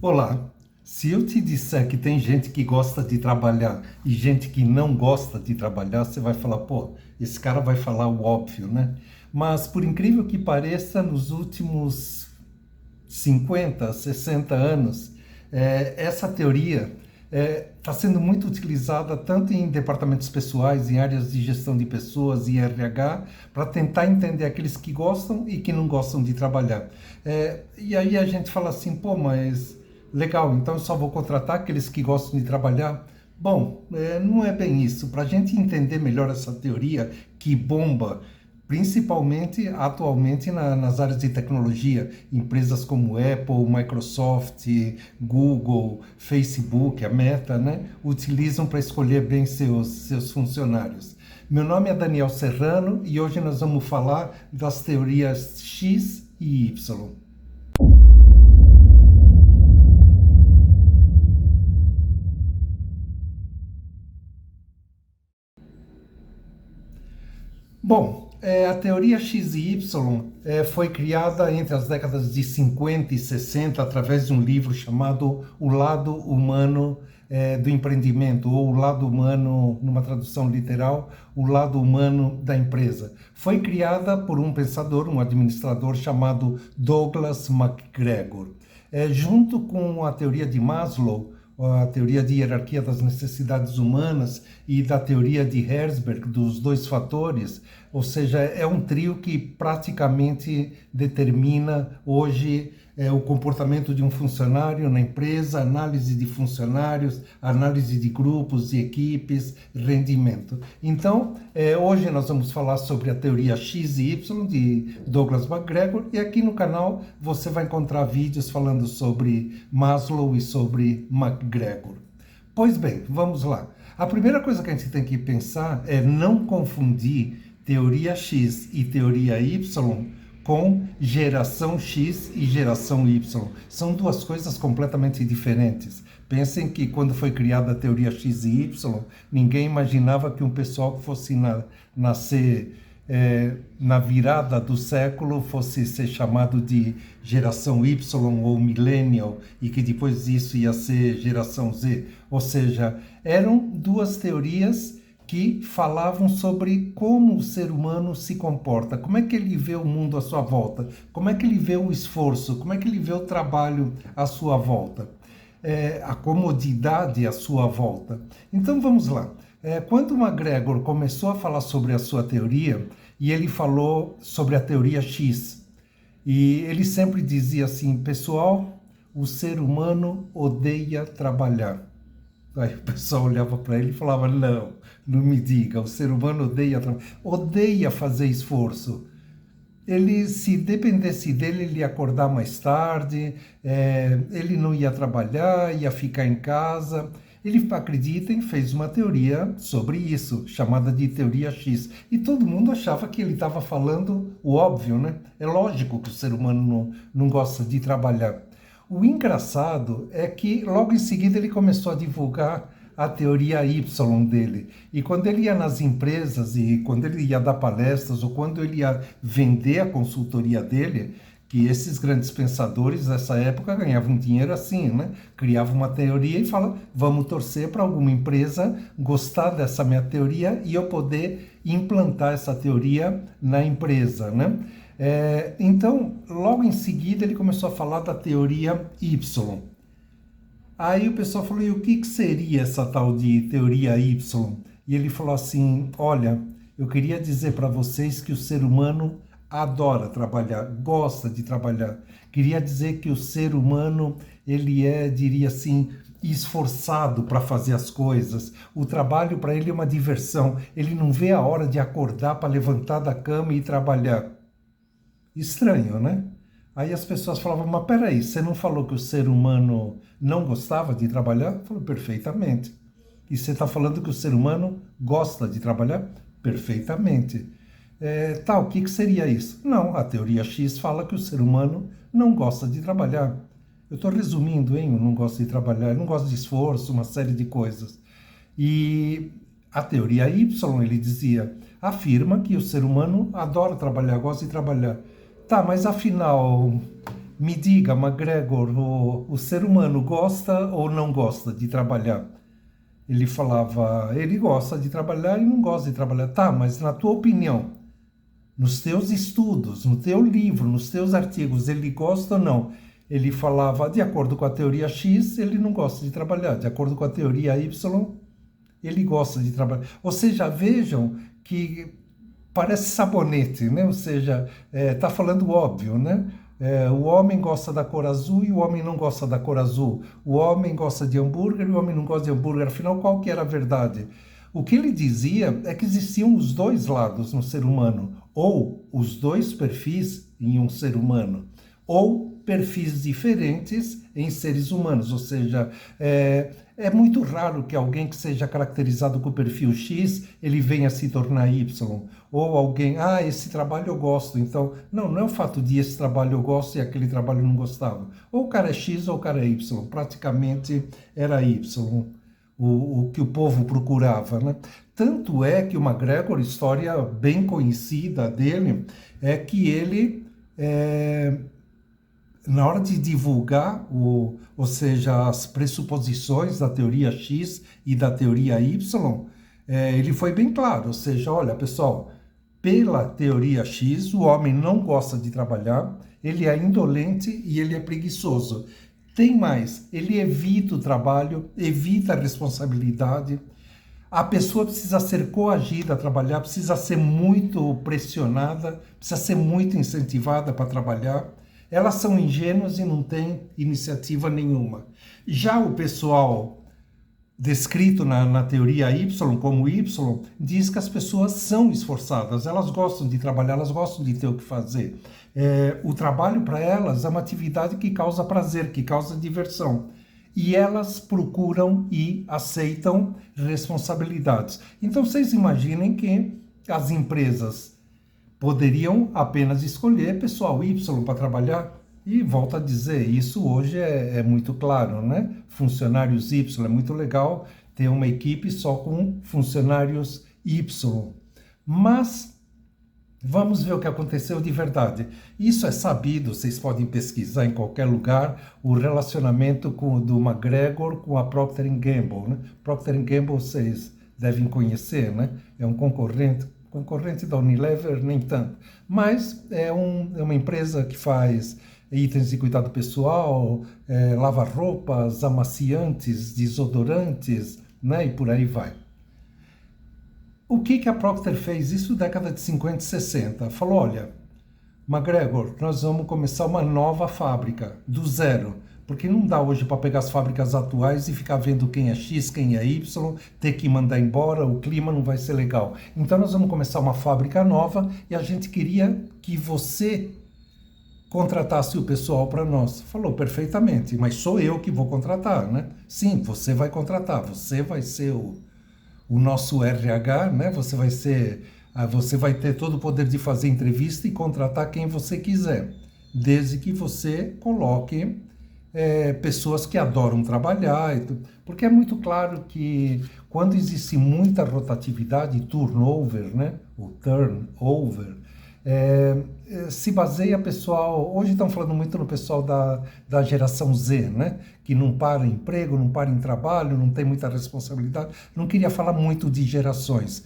Olá, se eu te disser que tem gente que gosta de trabalhar e gente que não gosta de trabalhar, você vai falar, pô, esse cara vai falar o óbvio, né? Mas por incrível que pareça, nos últimos 50, 60 anos, essa teoria está sendo muito utilizada tanto em departamentos pessoais, em áreas de gestão de pessoas e RH, para tentar entender aqueles que gostam e que não gostam de trabalhar. E aí a gente fala assim, pô, mas legal, então eu só vou contratar aqueles que gostam de trabalhar? Bom, não é bem isso. Para a gente entender melhor essa teoria que bomba, principalmente atualmente nas áreas de tecnologia, empresas como Apple, Microsoft, Google, Facebook, a Meta, né, utilizam para escolher bem seus funcionários. Meu nome é Daniel Serrano e hoje nós vamos falar das teorias X e Y. Bom, a teoria X e Y foi criada entre as décadas de 50 e 60 através de um livro chamado O Lado Humano do Empreendimento, ou O Lado Humano, numa tradução literal, O Lado Humano da Empresa. Foi criada por um pensador, um administrador chamado Douglas MacGregor. Junto com a teoria de Maslow, a teoria de hierarquia das necessidades humanas e da teoria de Herzberg dos dois fatores, ou seja, é um trio que praticamente determina hoje o comportamento de um funcionário na empresa, análise de funcionários, análise de grupos e equipes, rendimento. Então, hoje nós vamos falar sobre a teoria X e Y de Douglas MacGregor e aqui no canal você vai encontrar vídeos falando sobre Maslow e sobre MacGregor. Pois bem, vamos lá. A primeira coisa que a gente tem que pensar é não confundir teoria X e teoria Y com geração X e geração Y. São duas coisas completamente diferentes. Pensem que quando foi criada a teoria X e Y, ninguém imaginava que um pessoal que fosse nascer na virada do século fosse ser chamado de geração Y ou millennial e que depois disso ia ser geração Z. Ou seja, eram duas teorias que falavam sobre como o ser humano se comporta, como é que ele vê o mundo à sua volta, como é que ele vê o esforço, como é que ele vê o trabalho à sua volta, a comodidade à sua volta. Então vamos lá. Quando o MacGregor começou a falar sobre a sua teoria, e ele falou sobre a teoria X, e ele sempre dizia assim, pessoal, o ser humano odeia trabalhar. Aí o pessoal olhava para ele e falava, não, não me diga, o ser humano odeia fazer esforço. Ele, se dependesse dele, ele ia acordar mais tarde, ele não ia trabalhar, ia ficar em casa. Ele, acreditem, fez uma teoria sobre isso, chamada de teoria X. E todo mundo achava que ele estava falando o óbvio, né? É lógico que o ser humano não gosta de trabalhar. O engraçado é que logo em seguida ele começou a divulgar a teoria Y dele. E quando ele ia nas empresas e quando ele ia dar palestras ou quando ele ia vender a consultoria dele, que esses grandes pensadores dessa época ganhavam dinheiro assim, né? Criavam uma teoria e falam, vamos torcer para alguma empresa gostar dessa minha teoria e eu poder implantar essa teoria na empresa, né? Então, logo em seguida, ele começou a falar da teoria Y. Aí o pessoal falou, e o que seria essa tal de teoria Y? E ele falou assim, olha, eu queria dizer para vocês que o ser humano adora trabalhar, gosta de trabalhar. Queria dizer que o ser humano, ele diria assim, esforçado para fazer as coisas. O trabalho para ele é uma diversão. Ele não vê a hora de acordar para levantar da cama e ir trabalhar. Estranho, né? Aí as pessoas falavam, mas peraí, você não falou que o ser humano não gostava de trabalhar? Eu falo, perfeitamente. E você está falando que o ser humano gosta de trabalhar? Perfeitamente. O que seria isso? Não, a teoria X fala que o ser humano não gosta de trabalhar. Eu estou resumindo, hein? Eu não gosto de trabalhar, eu não gosto de esforço, uma série de coisas. E a teoria Y, ele dizia, afirma que o ser humano adora trabalhar, gosta de trabalhar. Tá, mas afinal, Me diga, McGregor, o ser humano gosta ou não gosta de trabalhar? Ele falava, ele gosta de trabalhar e não gosta de trabalhar. Tá, mas na tua opinião, nos teus estudos, no teu livro, nos teus artigos, ele gosta ou não? Ele falava, de acordo com a teoria X, ele não gosta de trabalhar. De acordo com a teoria Y, ele gosta de trabalhar. Ou seja, vejam que parece sabonete, né? Ou seja, tá falando óbvio, né? O homem gosta da cor azul e o homem não gosta da cor azul. O homem gosta de hambúrguer e o homem não gosta de hambúrguer. Afinal, qual que era a verdade? O que ele dizia é que existiam os dois lados no ser humano, ou os dois perfis em um ser humano, ou perfis diferentes em seres humanos, ou seja, é muito raro que alguém que seja caracterizado com o perfil X, ele venha se tornar Y, ou alguém, esse trabalho eu gosto, então, não é o fato de esse trabalho eu gosto e aquele trabalho eu não gostava, ou o cara é X ou o cara é Y, praticamente era Y, o que o povo procurava, né? Tanto é que o McGregor, história bem conhecida dele, é que ele na hora de divulgar, ou seja, as pressuposições da teoria X e da teoria Y, ele foi bem claro, ou seja, olha, pessoal, pela teoria X, o homem não gosta de trabalhar, ele é indolente e ele é preguiçoso. Tem mais, ele evita o trabalho, evita a responsabilidade, a pessoa precisa ser coagida a trabalhar, precisa ser muito pressionada, precisa ser muito incentivada para trabalhar. Elas são ingênuas e não têm iniciativa nenhuma. Já o pessoal descrito na teoria Y como Y, diz que as pessoas são esforçadas, elas gostam de trabalhar, elas gostam de ter o que fazer. O trabalho para elas é uma atividade que causa prazer, que causa diversão. E elas procuram e aceitam responsabilidades. Então vocês imaginem que as empresas poderiam apenas escolher pessoal Y para trabalhar. E volto a dizer, isso hoje é muito claro, né? Funcionários Y, é muito legal ter uma equipe só com funcionários Y. Mas vamos ver o que aconteceu de verdade. Isso é sabido, vocês podem pesquisar em qualquer lugar, o relacionamento do McGregor com a Procter & Gamble. Né? Procter & Gamble vocês devem conhecer, né? É um concorrente da Unilever, nem tanto. Mas é uma empresa que faz itens de cuidado pessoal, lava-roupas, amaciantes, desodorantes, né? E por aí vai. O que a Procter fez? Isso na década de 50 e 60. Falou, olha, McGregor, nós vamos começar uma nova fábrica, do zero. Porque não dá hoje para pegar as fábricas atuais e ficar vendo quem é X, quem é Y, ter que mandar embora, o clima não vai ser legal. Então nós vamos começar uma fábrica nova e a gente queria que você contratasse o pessoal para nós. Falou, perfeitamente, mas sou eu que vou contratar, né? Sim, você vai contratar, você vai ser o nosso RH, né? Você vai ter todo o poder de fazer entrevista e contratar quem você quiser, desde que você coloque pessoas que adoram trabalhar, porque é muito claro que quando existe muita rotatividade, turnover, né? O turnover, se baseia pessoal, hoje estão falando muito no pessoal da geração Z, né? Que não para em emprego, não para em trabalho, não tem muita responsabilidade. Não queria falar muito de gerações,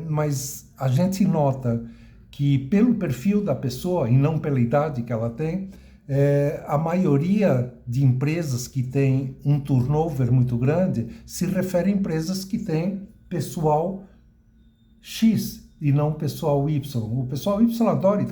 mas a gente nota que pelo perfil da pessoa e não pela idade que ela tem, a maioria de empresas que tem um turnover muito grande se refere a empresas que têm pessoal X, e não o pessoal Y. O pessoal Y adora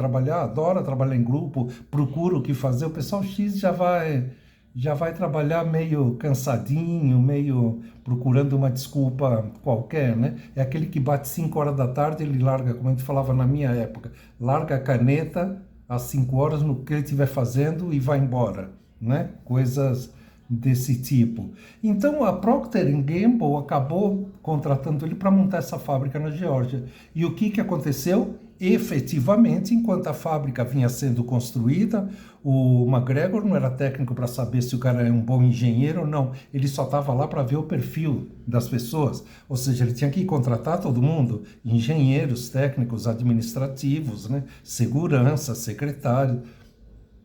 trabalhar em grupo, procura o que fazer. O pessoal X já vai trabalhar meio cansadinho, meio procurando uma desculpa qualquer, né? É aquele que bate 5 horas da tarde, ele larga, como a gente falava na minha época, larga a caneta às 5 horas no que ele estiver fazendo e vai embora, né? Coisas desse tipo. Então a Procter & Gamble acabou contratando ele para montar essa fábrica na Geórgia. E o que aconteceu? Efetivamente, enquanto a fábrica vinha sendo construída, o McGregor não era técnico para saber se o cara é um bom engenheiro ou não. Ele só estava lá para ver o perfil das pessoas. Ou seja, ele tinha que contratar todo mundo, engenheiros, técnicos, administrativos, né? Segurança, secretário.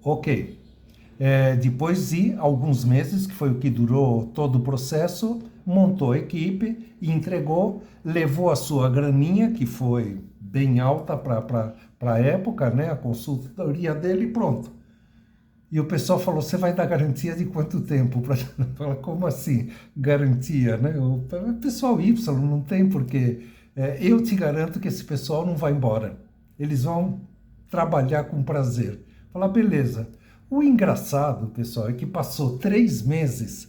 Ok. Depois de alguns meses, que foi o que durou todo o processo, montou a equipe e entregou, levou a sua graninha, que foi bem alta para a época, né? A consultoria dele e pronto. E o pessoal falou, você vai dar garantia de quanto tempo? Fala, como assim, garantia, né? O pessoal Y não tem porque... eu te garanto que esse pessoal não vai embora. Eles vão trabalhar com prazer. Fala, beleza. O engraçado, pessoal, é que passou 3 meses,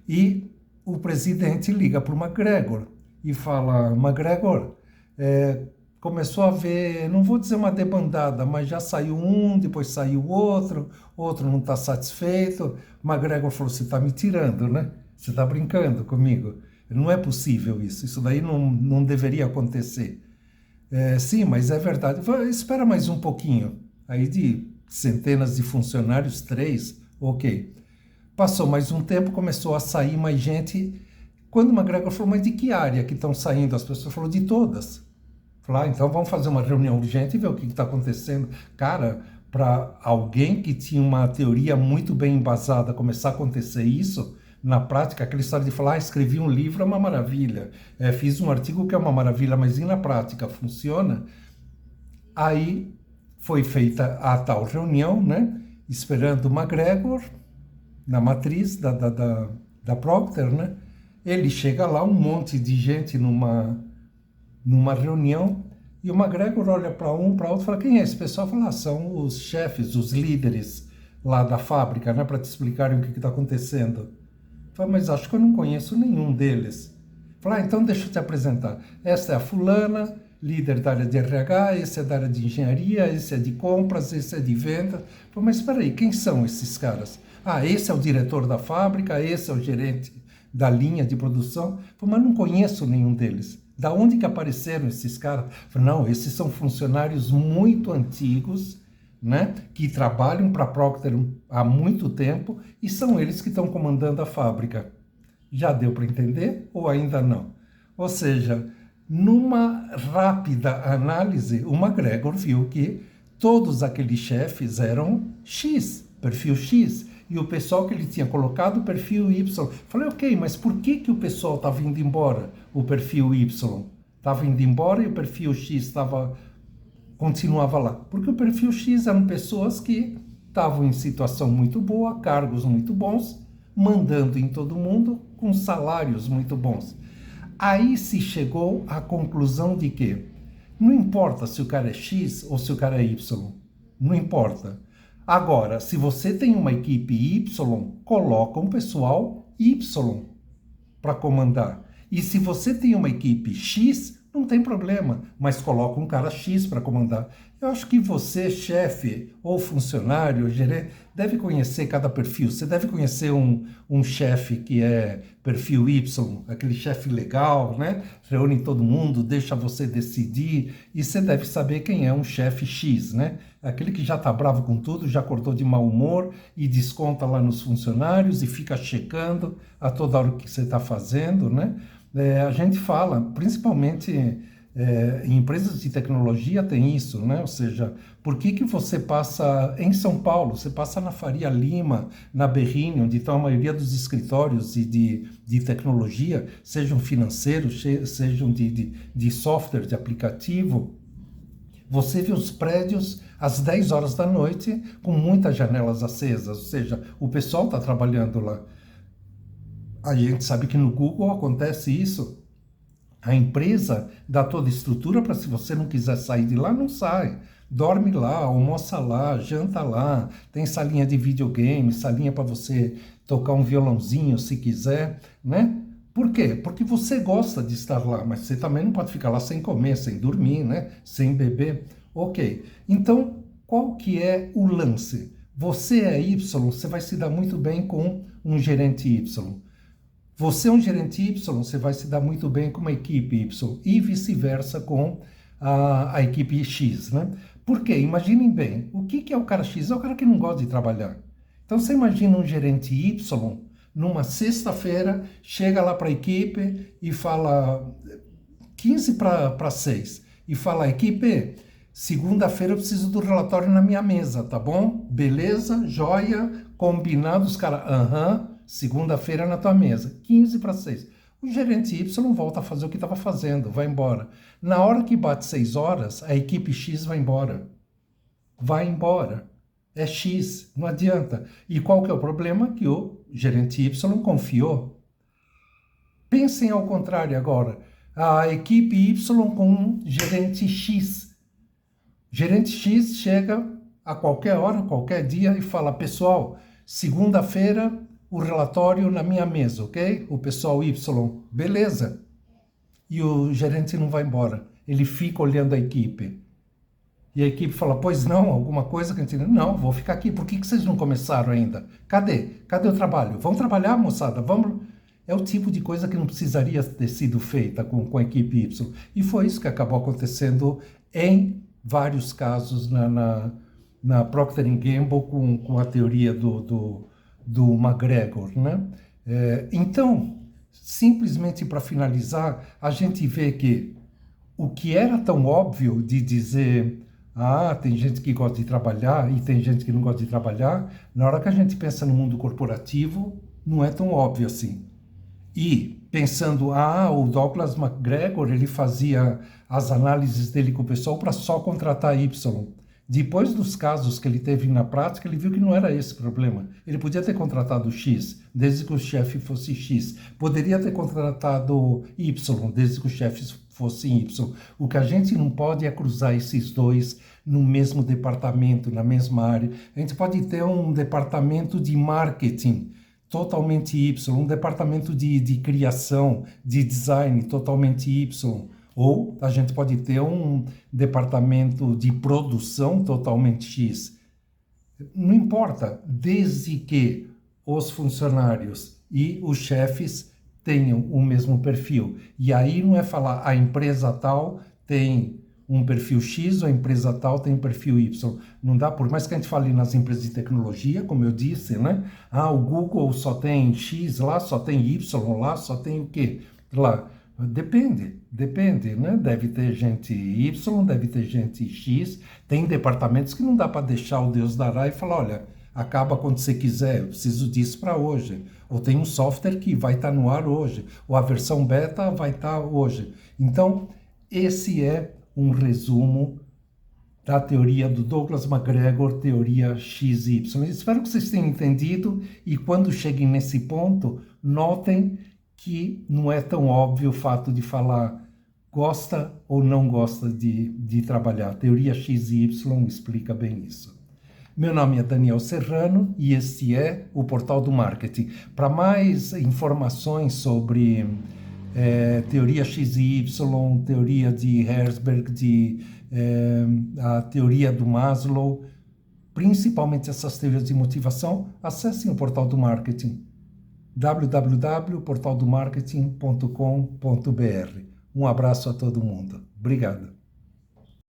e o presidente liga para o McGregor e fala, McGregor, começou a haver, não vou dizer uma debandada, mas já saiu um, depois saiu outro não está satisfeito. McGregor falou, você está me tirando, né? Você está brincando comigo. Não é possível isso daí não deveria acontecer. Sim, mas é verdade. Espera mais um pouquinho. Aí de centenas de funcionários, 3, ok. Passou mais um tempo, começou a sair mais gente. Quando o McGregor falou, mas de que área que estão saindo as pessoas? Falou, de todas. Falou, então vamos fazer uma reunião urgente e ver o que está acontecendo. Cara, para alguém que tinha uma teoria muito bem embasada começar a acontecer isso, na prática, aquela história de falar, escrevi um livro é uma maravilha, fiz um artigo que é uma maravilha, mas e na prática funciona? Aí foi feita a tal reunião, né? Esperando o McGregor na matriz da Procter, né? Ele chega lá, um monte de gente numa reunião, e o McGregor olha para um, para outro, e fala, quem é esse pessoal? Fala, são os chefes, os líderes lá da fábrica, né, para te explicarem o que está acontecendo. Fala, mas acho que eu não conheço nenhum deles. Fala, então deixa eu te apresentar. Esta é a fulana, líder da área de RH, esse é da área de engenharia, esse é de compras, esse é de venda. Fala, mas espera aí, quem são esses caras? Ah, esse é o diretor da fábrica, esse é o gerente da linha de produção. Fala, mas não conheço nenhum deles. Da onde que apareceram esses caras? Não, esses são funcionários muito antigos, né, que trabalham para a Procter há muito tempo e são eles que estão comandando a fábrica. Já deu para entender ou ainda não? Ou seja, numa rápida análise, o McGregor viu que todos aqueles chefes eram X, perfil X, e o pessoal que ele tinha colocado, perfil Y. Falei, ok, mas por que o pessoal estava indo embora? O perfil Y estava indo embora e o perfil X continuava lá. Porque o perfil X eram pessoas que estavam em situação muito boa, cargos muito bons, mandando em todo mundo, com salários muito bons. Aí se chegou à conclusão de que não importa se o cara é X ou se o cara é Y, não importa. Agora, se você tem uma equipe Y, coloca um pessoal Y para comandar. E se você tem uma equipe X, não tem problema, mas coloca um cara X para comandar. Eu acho que você, chefe ou funcionário, gerente, deve conhecer cada perfil. Você deve conhecer um chefe que é perfil Y, aquele chefe legal, né? Reúne todo mundo, deixa você decidir. E você deve saber quem é um chefe X, né? Aquele que já está bravo com tudo, já acordou de mau humor e desconta lá nos funcionários e fica checando a toda hora o que você está fazendo, né? A gente fala, principalmente em empresas de tecnologia tem isso, né? Ou seja, por que você passa em São Paulo, você passa na Faria Lima, na Berrini, onde estão a maioria dos escritórios de tecnologia, sejam financeiros, sejam de software, de aplicativo, você vê os prédios às 10 horas da noite com muitas janelas acesas, ou seja, o pessoal está trabalhando lá. A gente sabe que no Google acontece isso. A empresa dá toda a estrutura para, se você não quiser sair de lá, não sai. Dorme lá, almoça lá, janta lá, tem salinha de videogame, salinha para você tocar um violãozinho se quiser, né? Por quê? Porque você gosta de estar lá, mas você também não pode ficar lá sem comer, sem dormir, né? Sem beber. Ok. Então, qual que é o lance? Você é Y, você vai se dar muito bem com um gerente Y. Você é um gerente Y, você vai se dar muito bem com uma equipe Y e vice-versa com a equipe X, né? Por quê? Imaginem bem, o que é o cara X? É o cara que não gosta de trabalhar. Então você imagina um gerente Y, numa sexta-feira, chega lá para a equipe e fala 15 para 6, e fala, equipe, Segunda-feira eu preciso do relatório na minha mesa, tá bom? Beleza? Joia? Combinado? Os caras, segunda-feira na tua mesa. 15 para 6. O gerente Y volta a fazer o que estava fazendo, vai embora. Na hora que bate 6 horas, a equipe X vai embora. Vai embora. É X, não adianta. E qual que é o problema? Que o gerente Y confiou. Pensem ao contrário agora. A equipe Y com um gerente X. Gerente X chega a qualquer hora, qualquer dia e fala, pessoal, segunda-feira o relatório na minha mesa, ok? O pessoal Y, beleza. E o gerente não vai embora. Ele fica olhando a equipe. E a equipe fala, pois não, alguma coisa que a gente... Não, vou ficar aqui. Por que vocês não começaram ainda? Cadê? Cadê o trabalho? Vamos trabalhar, moçada? Vamos... É o tipo de coisa que não precisaria ter sido feita com a equipe Y. E foi isso que acabou acontecendo em vários casos na Procter & Gamble com a teoria do McGregor, né? Então, simplesmente para finalizar, a gente vê que o que era tão óbvio de dizer tem gente que gosta de trabalhar e tem gente que não gosta de trabalhar, na hora que a gente pensa no mundo corporativo, não é tão óbvio assim. E pensando, o Douglas McGregor, ele fazia as análises dele com o pessoal para só contratar Y. Depois dos casos que ele teve na prática, ele viu que não era esse o problema. Ele podia ter contratado X, desde que o chefe fosse X. Poderia ter contratado Y, desde que os chefes fossem Y. O que a gente não pode é cruzar esses dois no mesmo departamento, na mesma área. A gente pode ter um departamento de marketing totalmente Y, um departamento de criação, de design totalmente Y. Ou a gente pode ter um departamento de produção totalmente X. Não importa, desde que os funcionários e os chefes tenham o mesmo perfil. E aí não é falar a empresa tal tem um perfil X ou a empresa tal tem um perfil Y. Não dá, por mais que a gente fale nas empresas de tecnologia, como eu disse, né? O Google só tem X lá, só tem Y lá, só tem o quê? Lá. Depende, né? Deve ter gente Y, deve ter gente X. Tem departamentos que não dá para deixar o Deus dará e falar, olha, acaba quando você quiser, eu preciso disso para hoje. Ou tem um software que vai estar no ar hoje, ou a versão beta vai estar hoje. Então, esse é um resumo da teoria do Douglas McGregor, teoria XY. Espero que vocês tenham entendido e quando cheguem nesse ponto, notem que não é tão óbvio o fato de falar gosta ou não gosta de trabalhar. A teoria XY explica bem isso. Meu nome é Daniel Serrano e este é o Portal do Marketing. Para mais informações sobre teoria XY, teoria de Herzberg, a teoria do Maslow, principalmente essas teorias de motivação, acessem o Portal do Marketing, www.portaldomarketing.com.br. Um abraço a todo mundo. Obrigado.